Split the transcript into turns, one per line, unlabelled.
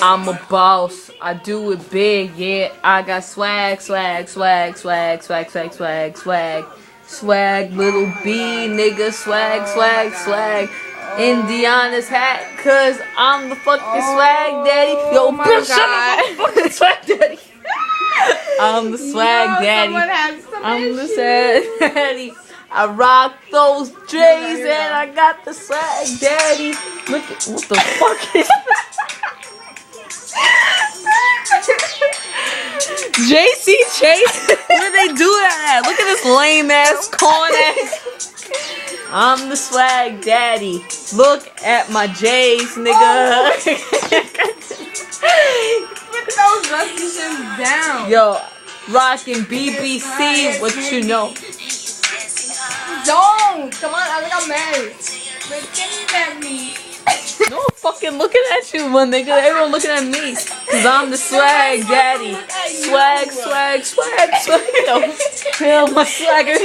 I'm a boss. I do it big, yeah. I got swag, swag, swag, swag, swag, swag, swag, swag. Swag, little B, nigga. Swag, swag, swag. Indiana's hat, cause I'm the fucking swag daddy. Yo, bitch, shut up, I'm the fucking swag daddy. I'm the swag daddy. I'm the swag daddy. I rock those J's and I got the swag daddy. Look at what the fuck is JC Chase? Where they do that at? Look at this lame ass corn ass. I'm the swag daddy. Look at my J's, nigga.
Put those rusty shits down.
Yo, rockin' BBC, what you know?
Don't! Come on, I think I'm married. They're looking at me.
No one fucking looking at you, my nigga. Everyone looking at me. Cause I'm the swag daddy. Swag, swag, swag, swag. Yo, hell, my swagger.